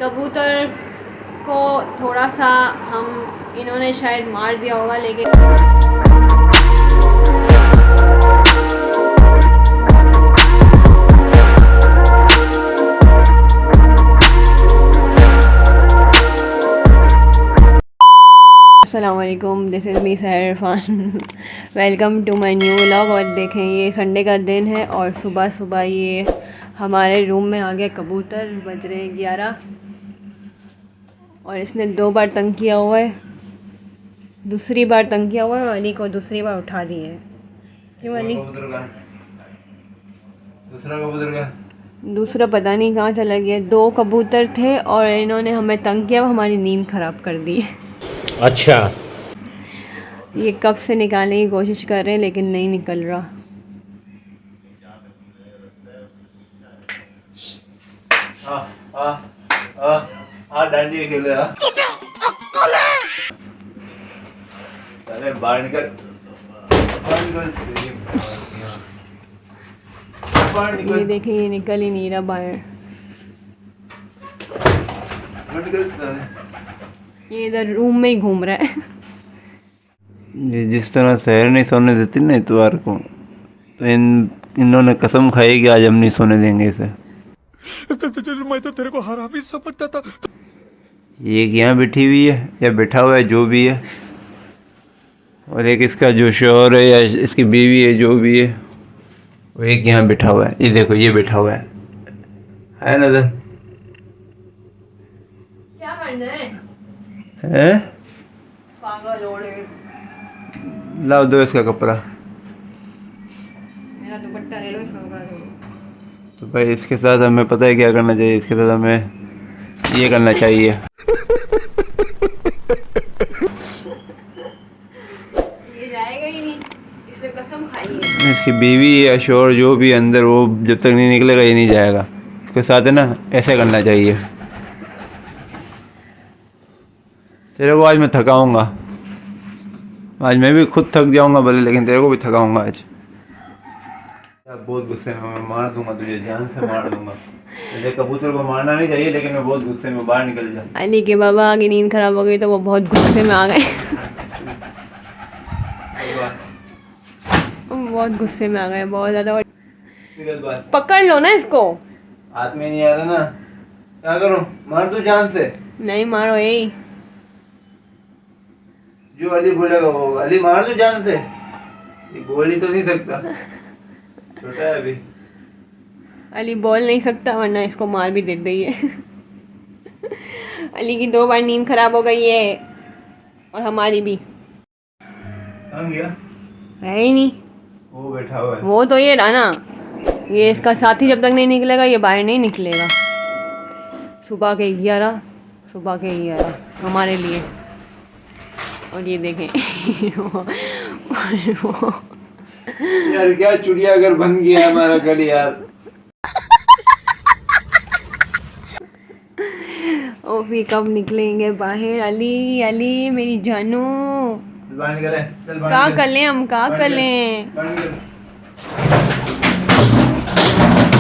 कबूतर को थोड़ा सा इन्होंने शायद मार दिया होगा, लेकिन अस्सलामुअलैकुम, this is me Sahar Irfan. Welcome to my new vlog. और देखें, ये संडे का दिन है और सुबह सुबह ये हमारे रूम में आ गया कबूतर। बज रहे हैं 11 और इसने 2 बार तंग किया हुआ है, दूसरी बार तंग किया हुआ है और अली को दूसरी बार उठा दिए है। क्यों अली? दूसरा पता नहीं कहाँ चला गया। 2 कबूतर थे और इन्होंने हमें तंग किया, हमारी नींद ख़राब कर दी। अच्छा, ये कब से निकालने की कोशिश कर रहे हैं लेकिन नहीं निकल रहा। डांडी खेले। अक्कल है? अरे बाहर निकल, बाहर निकल। ये देखें, ये निकल ही नहीं रहा बाहर। ये इधर रूम में ही घूम रहा है। जिस तरह शहर नहीं सोने देती ना इतवार को, तो इन्होंने कसम खाई कि आज हम नहीं सोने देंगे इसे। मैं तो तेरे को हरामी समझता था। ये एक यहाँ बैठी हुई है या बैठा हुआ है, जो भी है, और एक इसका जो शौहर है या इसकी बीवी है, जो भी है, वो एक यहाँ बैठा हुआ है। ये देखो, ये बैठा हुआ है नजर। क्या करना है? हैं? पागल ओढ़े। लाओ दो इसका कपड़ा। मेरा दुपट्टा ले लो, इसका कपड़ा ले लो। तो भाई इसके साथ हमें पता है क्या करना चाहिए। इसके साथ हमें ये करना चाहिए। ये जाएगा ही नहीं, इसने कसम खाई है। इसकी बीवी या शोर जो भी अंदर, वो जब तक नहीं निकलेगा ये नहीं जाएगा। इसके साथ है ना, ऐसे करना चाहिए। तेरे को आज मैं थकाऊंगा, आज मैं भी खुद थक जाऊंगा भले, लेकिन तेरे को भी थकाऊंगा आज। बहुत गुस्से में, मैं मार दूंगा तुझे, जान से मार दूंगा। मुझे कबूतर को मारना नहीं चाहिए, लेकिन मैं बहुत गुस्से में, बाहर निकल जा। अली के बाबा की नींद खराब हो गई तो वो बहुत गुस्से में आ गए। बहुत गुस्से में आ गए, बहुत ज़्यादा। पकड़ लो ना इसको। हाथ में नहीं आ रहा ना, क्या करूं? मार दूं जान से? नहीं मारो, यही जो अली बोलेगा वो। अली मार दूं जान से? ये बोल ही तो नहीं सकता, छोटा है अभी। अली बोल नहीं सकता, वरना इसको मार भी देते ही है। अली की 2 बार नींद खराब हो गई है और हमारी भी। हम गया है ही नहीं, वो बैठा हुआ है। वो तो ये रहा ना, ये इसका साथी जब तक नहीं निकलेगा ये बाहर नहीं निकलेगा। सुबह के 11 हमारे लिए। और ये देखें। वो यार क्या चिड़ियाघर बन गया हमारा घर यार। ओ फिर कब निकलेंगे बाहर? अली अली मेरी जानू, बाहर निकले, चल बाहर क्या निकल। कर लें हम, क्या कर लें? बाहर निकल।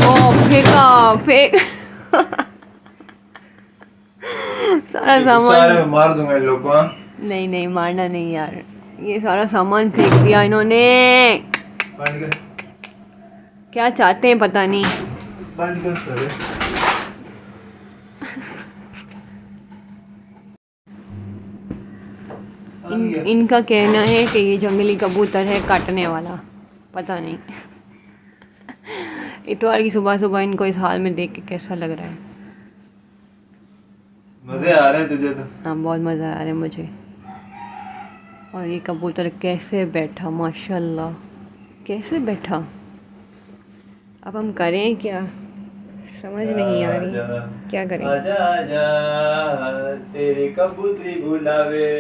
ओ फेंक। सारा सामान। मार दूंगा इन लोग को। हाँ? नहीं नहीं, मारना नहीं यार, ये सारा सामान फेंक दिया इन्होंने। बाहर निकल। क्या चाहते हैं पता नहीं। बाहर निकल सारे। इनका कहना है कि ये जंगली कबूतर है काटने वाला, पता नहीं। इतवार की सुबह सुबह इनको इस हाल में देख के कैसा लग रहा है? मजे आ रहे हैं तुझे तो? हाँ, बहुत मज़ा आ रहा है मुझे। और ये कबूतर कैसे बैठा, माशाल्लाह, कैसे बैठा। अब हम करें क्या, समझ नहीं आ रही क्या करें। आजा आजा तेरी कबूतरी बुलावे,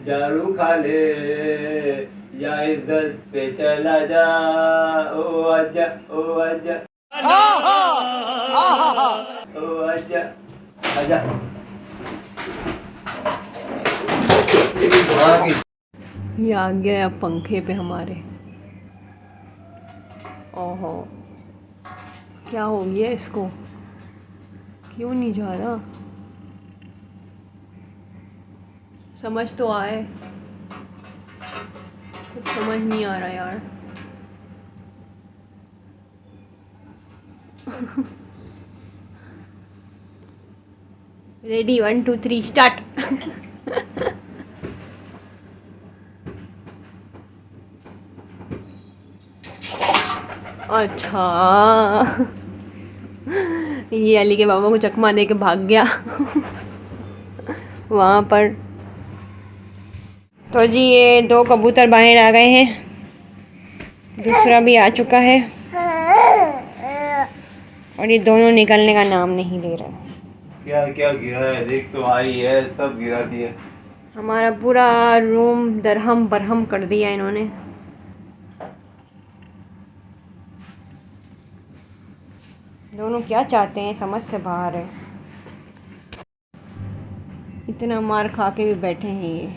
झाड़ू खा ले या इज्जत पे चला जा। ओ आजा, ओ आजा, ओ आजा, आजा। ये आ गया अब पंखे पे हमारे। ओहो, क्या हो गया इसको? क्यों नहीं जा रहा? समझ तो आए, कुछ समझ नहीं आ रहा यार। Ready 1 2 3 start. अच्छा, ये अली के बाबा को चकमा दे के भाग गया वहाँ पर। तो जी ये 2 कबूतर बाहर आ गए हैं, दूसरा भी आ चुका है और ये दोनों निकलने का नाम नहीं ले रहे। क्या क्या गिरा है देख तो, आई है सब गिरा दिया। हमारा पूरा रूम दरहम बरहम कर दिया इन्होंने। दोनों क्या चाहते हैं समझ से बाहर है। इतना मार खा के भी बैठे हैं ये,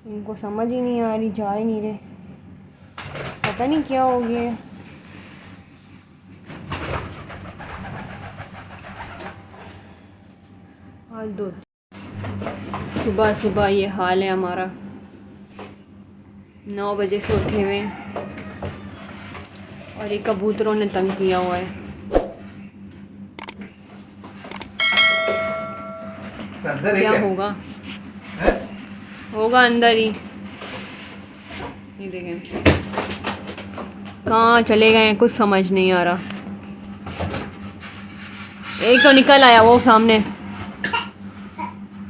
इनको समझ ही नहीं आ रही, जा ही नहीं रहे, पता नहीं क्या हो गया। दो सुबह सुबह ये हाल है हमारा, 9 बजे से उठे हुए और ये कबूतरों ने तंग किया हुआ है। क्या होगा? होगा अंदर ही। ये देखें कहाँ चले गए हैं, कुछ समझ नहीं आ रहा। एक तो निकल आया वो सामने,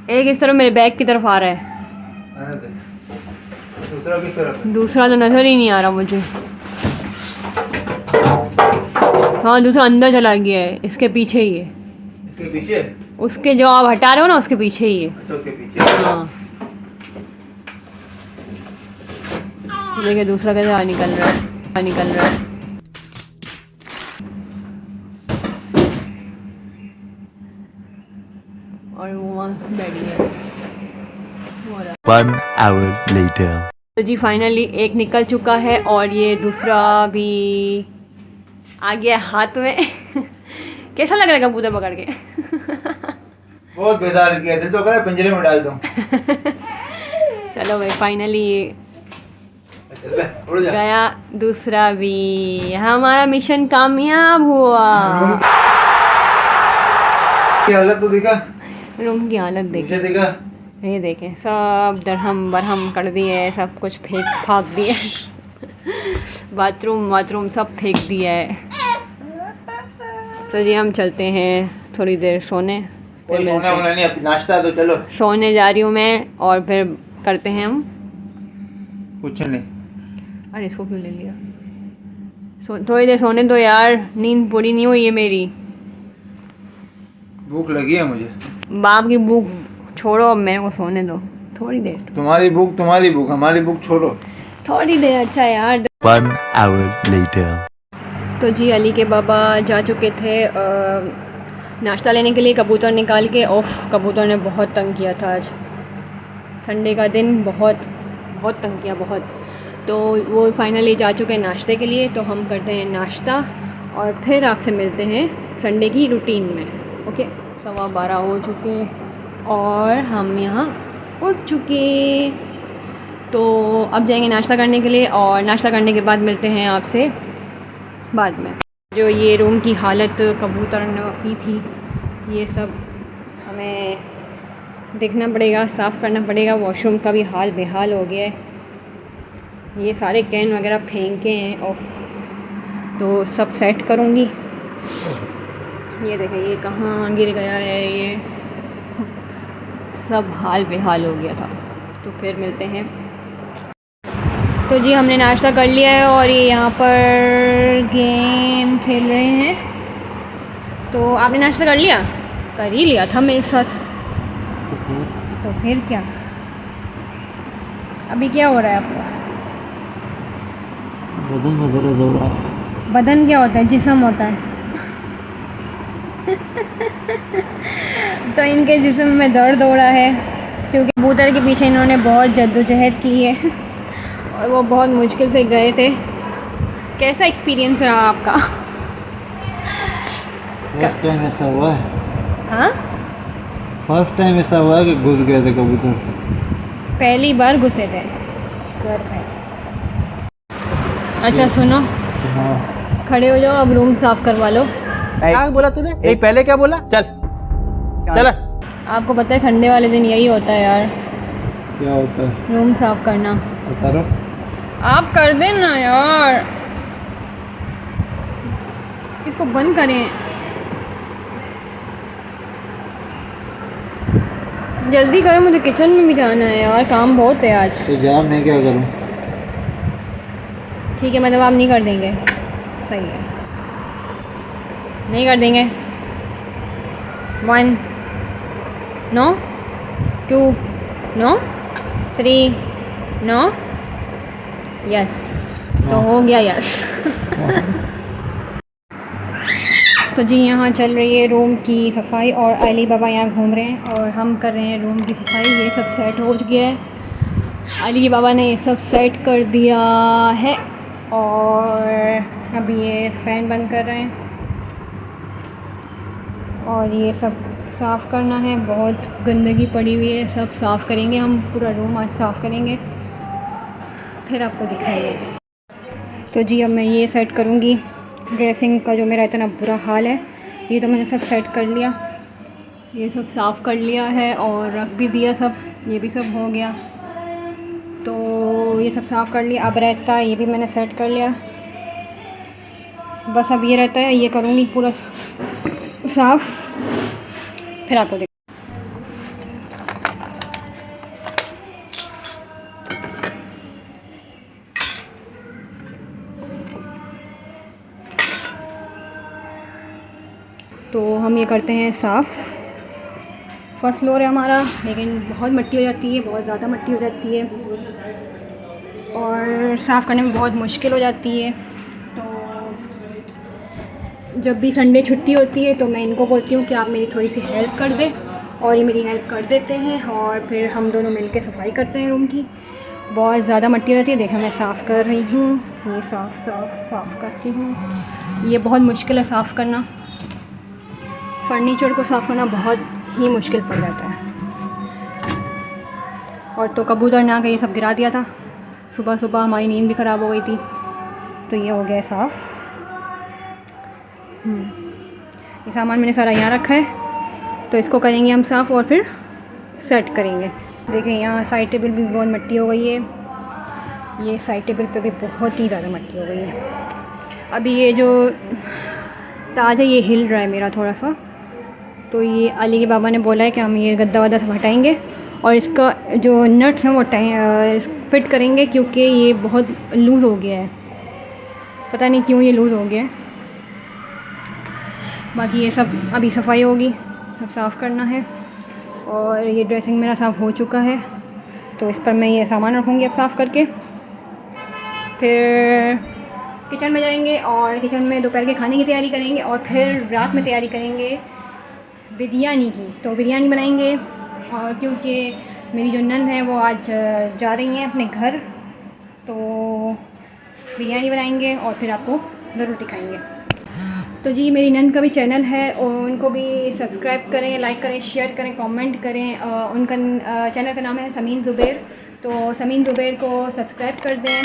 एक इस तरफ मेरे बैग की तरफ आ रहा है, दूसरा किस तरफ? दूसरा तो नजर ही नहीं आ रहा मुझे। हाँ दूसरा अंदर चला गया है, इसके पीछे ही है। इसके पीछे? उसके जो आप हटा रहे हो ना उसके पीछे ही है। अच्छा उसके पीछे। हाँ देखिए दूसरा कैसे निकल रहा है, निकल रहा है। और वो वहाँ बैठ गया। 1 hour later. तो जी फाइनली एक निकल चुका है और ये दूसरा भी आ गया हाथ में। कैसा लग रहा है कबूतर पकड़ के? बहुत बेजार किया, दिल तो करे पिंजरे में डाल दूं। चलो भाई फाइनली उड़ जा। गया दूसरा भी, हमारा मिशन कामयाब हुआ। की हालत तो दिखा, रूम की हालत देखिए, नीचे दिखा। ये देखें सब दरहम बरहम कर दिए, सब कुछ फेंक फाक दिया। बाथरूम सब फेंक दिया है। तो जी हम चलते हैं थोड़ी देर सोने, फिर कोई मिलते सोने हैं। वोने नहीं, अपनी नाश्ता तो चलो। सोने जा रही हूँ मैं और फिर करते हैं हम। कुछ नहीं। अरे इसको क्यों ले लिया? थोड़ी देर सोने दो यार, नींद पूरी नहीं हुई है मेरी। भूख लगी है मुझे। बाप की भूख छोड़ो, अब मेरे को सोने दो थोड़ी देर। तुम्हारी भूख, हमारी भूख छोड़ो। थोड़ी देर अच्छा यार। 1 hour later. तो जी अली के बाबा जा चुके थे नाश्ता लेने के लिए कबूतर निकाल के। ऑफ कबूतर ने बहुत तंग किया था आज, संडे का दिन बहुत बहुत तंग किया बहुत। तो वो फाइनली जा चुके हैं नाश्ते के लिए, तो हम करते हैं नाश्ता और फिर आपसे मिलते हैं संडे की रूटीन में। ओके 12:15 हो चुके और हम यहाँ उठ चुके। तो अब जाएंगे नाश्ता करने के लिए और नाश्ता करने के बाद मिलते हैं आपसे बाद में। जो ये रूम की हालत कबूतर ने की थी, ये सब हमें देखना पड़ेगा, साफ़ करना पड़ेगा। वॉशरूम का भी हाल बेहाल हो गया है, ये सारे कैन वगैरह फेंके हैं और तो सब सेट करूँगी। ये देखें ये कहाँ गिर गया है, ये सब हाल बेहाल हो गया था। तो फिर मिलते हैं। तो जी हमने नाश्ता कर लिया है और ये यहाँ पर गेम खेल रहे हैं। तो आपने नाश्ता कर लिया? कर ही लिया था मेरे साथ। तो फिर क्या, अभी क्या हो रहा है आपका? बदन में दर्द हो रहा है। बदन क्या होता है? जिस्म होता है। तो इनके जिस्म में दर्द हो रहा है क्योंकि कबूतर के पीछे इन्होंने बहुत जद्दोजहद की है और वो बहुत मुश्किल से गए थे। कैसा एक्सपीरियंस रहा आपका? फर्स्ट टाइम ऐसा हुआ है, हाँ फर्स्ट टाइम ऐसा हुआ है कि घुस गए थे कबूतर। पहली बार घुसे थे घर में। अच्छा सुनो, हाँ, खड़े हो जाओ, अब रूम साफ करवा लो। क्या बोला तूने? नहीं पहले क्या बोला? चल चल। आपको पता है संडे वाले दिन यही होता है यार, क्या होता है रूम साफ करना। बता रहा। आप कर देना यार, इसको बंद करें, जल्दी करें, मुझे किचन में भी जाना है यार, काम बहुत है आज। तो जा, मैं क्या करूँ? ठीक है, मतलब आप नहीं कर देंगे? सही है, नहीं कर देंगे। 1 नो, 2 नो, 3 नो, यस। तो हो गया यस। तो जी यहाँ चल रही है रूम की सफाई और अली बाबा यहाँ घूम रहे हैं और हम कर रहे हैं रूम की सफाई। ये सब सेट हो गया है, अली बाबा ने ये सब सेट कर दिया है और अभी ये फ़ैन बंद कर रहे हैं और ये सब साफ़ करना है। बहुत गंदगी पड़ी हुई है, सब साफ़ करेंगे हम, पूरा रूम आज साफ़ करेंगे, फिर आपको दिखाएंगे। तो जी अब मैं ये सेट करूँगी, ड्रेसिंग का जो मेरा इतना बुरा हाल है, ये तो मैंने सब सेट कर लिया, ये सब साफ़ कर लिया है और रख भी दिया सब, ये भी सब हो गया। तो ये सब साफ़ कर लिया, अब रहता है ये भी मैंने सेट कर लिया, बस अब ये रहता है, ये करूँगी पूरा साफ़, फिर आपको देख। तो हम ये करते हैं साफ़। फर्स्ट फ्लोर है हमारा, लेकिन बहुत मिट्टी हो जाती है, बहुत ज़्यादा मिट्टी हो जाती है और साफ़ करने में बहुत मुश्किल हो जाती है। तो जब भी संडे छुट्टी होती है तो मैं इनको बोलती हूँ कि आप मेरी थोड़ी सी हेल्प कर दें, और ये मेरी हेल्प कर देते हैं और फिर हम दोनों मिलकर सफाई करते हैं रूम की। बहुत ज़्यादा मिट्टी हो जाती है, देखो मैं साफ़ कर रही हूँ, ये साफ़ करती हूँ। ये बहुत मुश्किल है साफ़ करना, फर्नीचर को साफ़ करना बहुत ही मुश्किल पड़ जाता है। और तो कबूतर ने आके ये सब गिरा दिया था, सुबह सुबह हमारी नींद भी ख़राब हो गई थी, तो ये हो गया साफ़। ये सामान मैंने सारा यहाँ रखा है, तो इसको करेंगे हम साफ़ और फिर सेट करेंगे। देखें यहाँ साइड टेबल भी बहुत मिट्टी हो गई है, ये साइड टेबल पे भी बहुत ही ज़्यादा मिट्टी हो गई है। अभी ये जो ताज है ये हिल रहा है मेरा थोड़ा सा, तो ये अली के बाबा ने बोला है कि हम ये गद्दा वद्दा सब हटाएँगे और इसका जो नट्स हैं वो फिट करेंगे, क्योंकि ये बहुत लूज़ हो गया है, पता नहीं क्यों ये लूज़ हो गया है। बाकी ये सब अभी सफाई होगी, सब साफ़ करना है। और ये ड्रेसिंग मेरा साफ़ हो चुका है, तो इस पर मैं ये सामान रखूँगी अब साफ़ करके। फिर किचन में जाएंगे और किचन में दोपहर के खाने की तैयारी करेंगे और फिर रात में तैयारी करेंगे बिरयानी की। तो बिरयानी बनाएंगे, और क्योंकि मेरी जो नंद है वो आज जा रही हैं अपने घर, तो बिरयानी बनाएंगे और फिर आपको ज़रूर दिखाएंगे। तो जी मेरी नंद का भी चैनल है और उनको भी सब्सक्राइब करें, लाइक करें, शेयर करें, कमेंट करें। उनका चैनल का नाम है समीन ज़ुबैर, तो समीन ज़ुबैर को सब्सक्राइब कर दें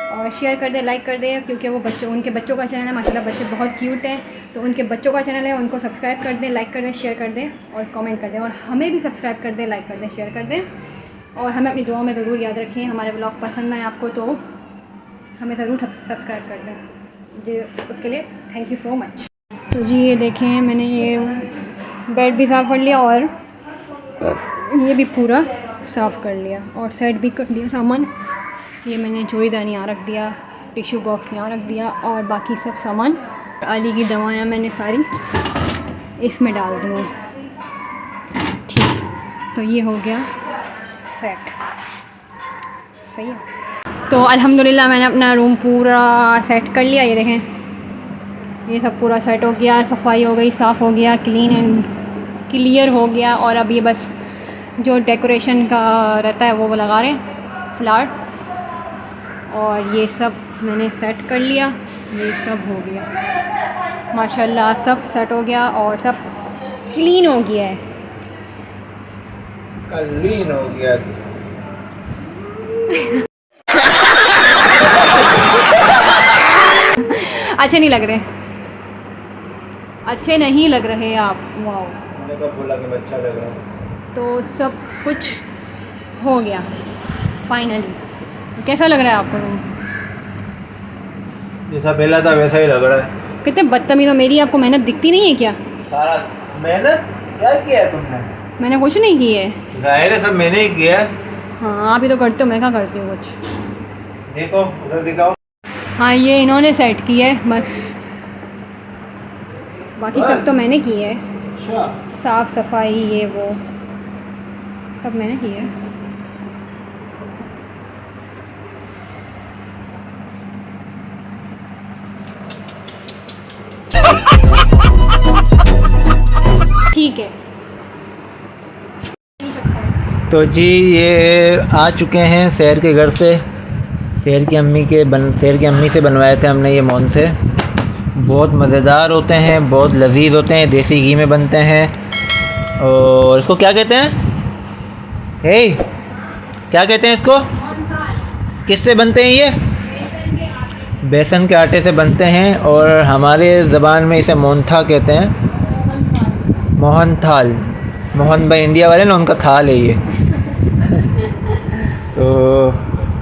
और शेयर कर दें, लाइक कर दें, क्योंकि वो उनके बच्चों का चैनल है, माशाल्लाह बच्चे बहुत क्यूट हैं, तो उनके बच्चों का चैनल है, उनको सब्सक्राइब कर दें, लाइक कर दें, शेयर कर दें और कमेंट कर दें, और हमें भी सब्सक्राइब कर दें, लाइक कर दें, शेयर कर दें, और हमें अपनी दुआ में ज़रूर याद रखें। हमारे ब्लॉग पसंद आए आपको तो हमें ज़रूर सब्सक्राइब कर दें जी, उसके लिए थैंक यू सो मच। तो जी ये देखें, मैंने ये बेड भी साफ़ कर लिया और ये भी पूरा साफ़ कर लिया और सेट भी कर लिया सामान। ये मैंने चूड़ीदानी यहाँ रख दिया, टिश्यू बॉक्स यहाँ रख दिया और बाकी सब सामान, अली की दवाएं मैंने सारी इसमें डाल दी हैं। ठीक, तो ये हो गया सेट, सही है। तो अल्हम्दुलिल्लाह मैंने अपना रूम पूरा सेट कर लिया। ये देखें, ये सब पूरा सेट हो गया, सफाई हो गई, साफ़ हो गया, क्लीन एंड क्लियर हो गया। और अब ये बस जो डेकोरेशन का रहता है वो लगा रहे हैं फ्लावर, और ये सब मैंने सेट कर लिया, ये सब हो गया माशाल्लाह सब सेट हो गया और सब क्लीन हो गया है। क्लीन हो गया। अच्छे नहीं लग रहे, अच्छे नहीं लग रहे आप। वाओ, मैंने कब बोला कि अच्छा लग रहा है? तो सब कुछ हो गया फाइनली। कैसा लग रहा है आपको रूम? जैसा पहला था वैसा ही लग रहा है। कितने बदतमीज हो, मेरी आपको मेहनत दिखती नहीं है क्या? सारा मेहनत क्या किया है तुमने? मैंने कुछ नहीं की है। जाहिर है सब मैंने ही किया है। हाँ आप ही तो करते हो, मैं क्या करती हूँ कुछ। देखो उधर दिखाओ। हाँ ये इन्होंने सेट की है बस, बाकी सब तो मैंने की है। साफ़ सफाई ये वो सब मैंने की है। ठीक है। तो जी ये आ चुके हैं शहर के घर से। शहर की अम्मी से बनवाए थे हमने ये मोहनथे। बहुत मज़ेदार होते हैं, बहुत लजीज होते हैं, देसी घी में बनते हैं। और इसको क्या कहते हैं? हे क्या कहते हैं इसको? किससे बनते हैं ये? बेसन के आटे से बनते हैं और हमारे ज़बान में इसे मोहनथा कहते हैं। मोहन थाल, मोहन भाई इंडिया वाले ना, उनका थाल है ये। तो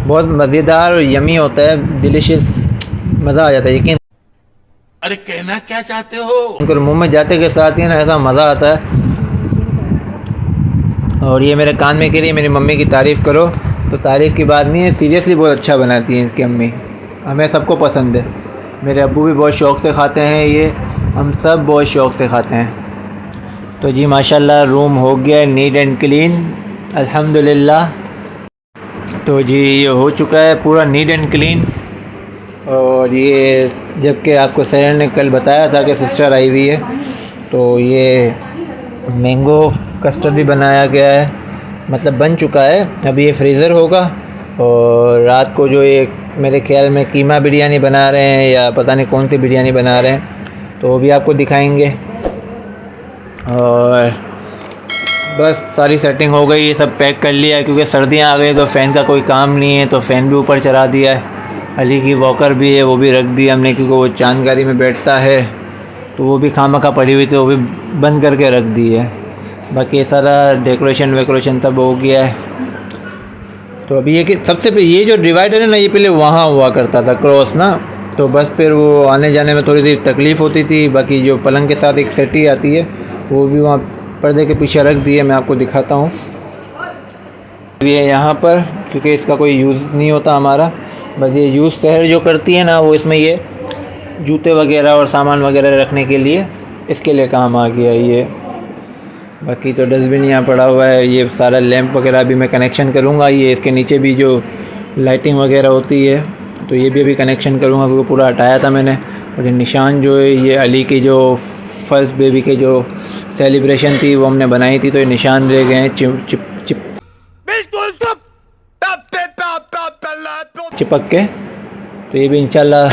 बहुत मज़ेदार और यमी होता है, डिलीशियस, मज़ा आ जाता है यकीन। अरे कहना क्या चाहते हो? उनको मुंह में जाते के साथ ही ना ऐसा मज़ा आता है। और ये मेरे कान में कह रही है मेरी मम्मी की तारीफ़ करो, तो तारीफ़ की बात नहीं है, सीरियसली बहुत अच्छा बनाती हैं इसकी अम्मी। हमें सबको पसंद है, मेरे अब्बू भी बहुत शौक़ से खाते हैं ये, हम सब बहुत शौक़ से खाते हैं। तो जी माशाल्लाह रूम हो गया नीट एंड क्लीन अल्हम्दुलिल्लाह। तो जी ये हो चुका है पूरा नीट एंड क्लीन। और ये जबकि आपको सैर ने कल बताया था कि सिस्टर आई हुई है, तो ये मैंगो कस्टर्ड भी बनाया गया है, मतलब बन चुका है। अभी ये फ्रीज़र होगा और रात को जो ये मेरे ख्याल में कीमा बिरयानी बना रहे हैं या पता नहीं कौन सी बिरयानी बना रहे हैं, तो वो भी आपको दिखाएंगे। और बस सारी सेटिंग हो गई, ये सब पैक कर लिया है क्योंकि सर्दियाँ आ गई तो फ़ैन का कोई काम नहीं है, तो फ़ैन भी ऊपर चढ़ा दिया है। अली की वॉकर भी है, वो भी रख दी हमने क्योंकि वो चांदगारी में बैठता है, तो वो भी खामखा पड़ी हुई थी, वो भी बंद करके रख दी है। बाकी सारा डेकोरेशन वेकोरेशन सब हो गया है। तो अभी ये कि सबसे पहले ये जो डिवाइडर है ना, ये पहले वहाँ हुआ करता था क्रॉस ना, तो बस फिर वो आने जाने में थोड़ी सी तकलीफ़ होती थी। बाकी जो पलंग के साथ एक सेटी आती है वो भी वहाँ पर्दे के पीछे रख दी है, मैं आपको दिखाता हूँ। ये यहाँ पर क्योंकि इसका कोई यूज़ नहीं होता हमारा, बस ये यूज़ शहर जो करती है ना, वो इसमें ये जूते वगैरह और सामान वगैरह रखने के लिए इसके लिए काम आ गया ये। बाकी तो डस्टबिन यहाँ पड़ा हुआ है, ये सारा लैंप वगैरह भी मैं कनेक्शन करूँगा। ये इसके नीचे भी जो लाइटिंग वगैरह होती है तो ये भी अभी कनेक्शन करूँगा क्योंकि पूरा हटाया था मैंने। और ये निशान जो है ये अली की जो फर्स्ट बेबी के जो सेलिब्रेशन थी वो हमने बनाई थी, तो ये निशान रह गए हैं चिपक के, तो ये भी इंशाल्लाह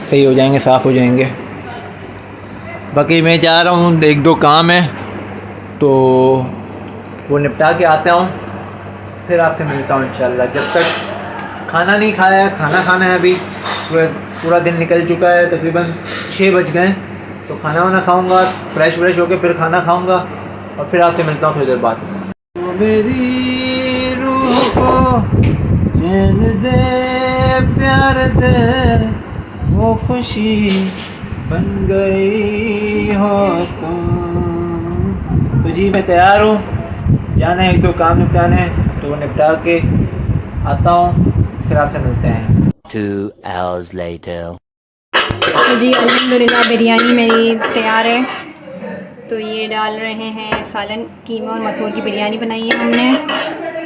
सही हो जाएंगे, साफ़ हो जाएंगे। बाकी मैं जा रहा हूँ, एक दो काम है तो वो निपटा के आता हूँ, फिर आपसे मिलता हूँ इंशाल्लाह। जब तक खाना नहीं खाया है, खाना खाना है अभी, पूरा दिन निकल चुका है, तकरीबन 6 बज गए, तो खाना वाना खाऊँगा, फ्रेश व्रेश होकर फिर खाना खाऊँगा और फिर आपसे मिलता हूँ थोड़ी देर बाद। तो मेरी रूह को चैन दे प्यार दे, वो खुशी बन गई हो तुम। तो जी मैं तैयार हूँ, जाना है, एक दो काम निपटाने, तो वो निपटा के आता हूँ, फिर आपसे मिलते हैं। 2 hours later. तो जी अल्हम्दुलिल्लाह बिरयानी मेरी तैयार है। तो ये डाल रहे हैं सालन, कीमा और मसूर की बिरयानी बनाई है हमने।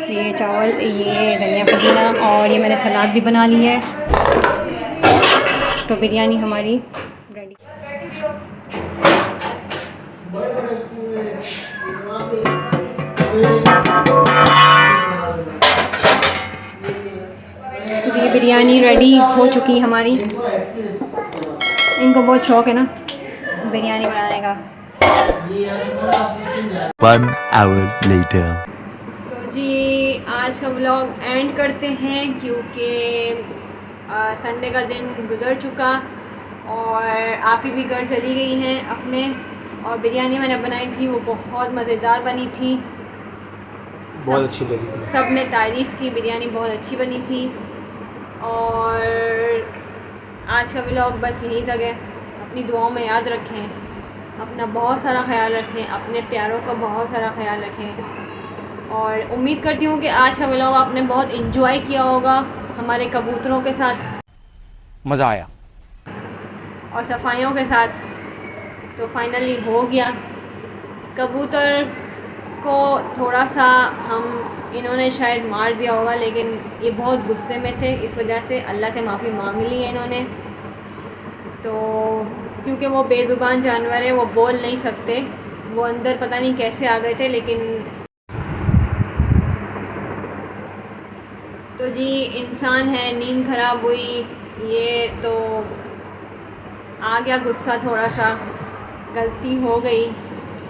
ये चावल, ये धनिया पुदीना और ये मैंने सलाद भी बना ली है। तो बिरयानी हमारी रेडी। तो ये बिरयानी रेडी हो चुकी हमारी। इनको बहुत शौक़ है ना बिरयानी बनाने का। 1 hour later. तो जी आज का व्लॉग एंड करते हैं क्योंकि संडे का दिन गुजर चुका और आप ही भी घर चली गई हैं अपने। और बिरयानी मैंने बनाई थी वो बहुत मज़ेदार बनी थी, बहुत अच्छी लगी थी। सब ने तारीफ़ की, बिरयानी बहुत अच्छी बनी थी। और आज का व्लॉग बस यहीं तक है। अपनी दुआओं में याद रखें, अपना बहुत सारा ख्याल रखें, अपने प्यारों का बहुत सारा ख्याल रखें। और उम्मीद करती हूँ कि आज का व्लॉग आपने बहुत इंजॉय किया होगा हमारे कबूतरों के साथ, मज़ा आया और सफाइयों के साथ। तो फाइनली हो गया। कबूतर को थोड़ा सा इन्होंने शायद मार दिया होगा, लेकिन ये बहुत गुस्से में थे, इस वजह से अल्लाह से माफ़ी मांग ली है इन्होंने। तो क्योंकि वो बेज़ुबान जानवर है, वो बोल नहीं सकते, वो अंदर पता नहीं कैसे आ गए थे। लेकिन तो जी इंसान है, नींद ख़राब हुई, ये तो आ गया गुस्सा, थोड़ा सा गलती हो गई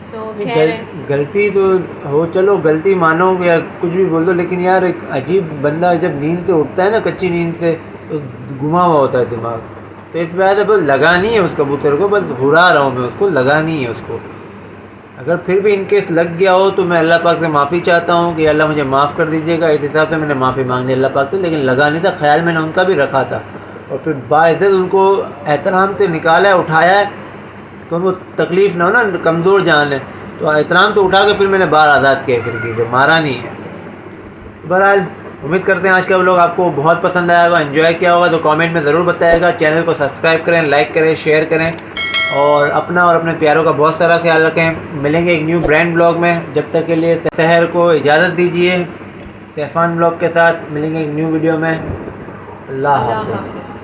तो खैर है। गलती तो हो, चलो गलती मानो या कुछ भी बोल दो, लेकिन यार एक अजीब बंदा जब नींद से उठता है ना, कच्ची नींद से, तो घुमा हुआ होता है दिमाग। तो इस वजह से बस लगा नहीं है उस कबूतर को, बस हुरा रहा हूँ मैं उसको, लगा नहीं है उसको। अगर फिर भी इनकेस लग गया हो तो मैं अल्लाह पाक से माफ़ी चाहता हूँ कि अल्लाह मुझे माफ़ कर दीजिएगा। इस हिसाब से मैंने माफ़ी मांगनी अल्लाह पाक से, लेकिन लगा नहीं था, ख्याल मैंने उनका भी रखा था। और फिर बाइज़्ज़त उनको एहतराम से निकाला है, उठाया है, तो उनको तकलीफ़ ना हो ना, कमज़ोर जान है, तो एहतराम तो उठा के फिर मैंने बाहर आज़ाद किया खिड़की से, मारा नहीं है। बहरहाल उम्मीद करते हैं आज का व्लॉग आपको बहुत पसंद आया होगा, एंजॉय किया होगा। तो कमेंट में ज़रूर बताइएगा, चैनल को सब्सक्राइब करें, लाइक करें, शेयर करें, और अपना और अपने प्यारों का बहुत सारा ख्याल रखें। मिलेंगे एक न्यू ब्रांड ब्लॉग में, जब तक के लिए शहर को इजाज़त दीजिए। सैफान ब्लॉग के साथ मिलेंगे एक न्यू वीडियो में। अल्लाह हाफ़िज़।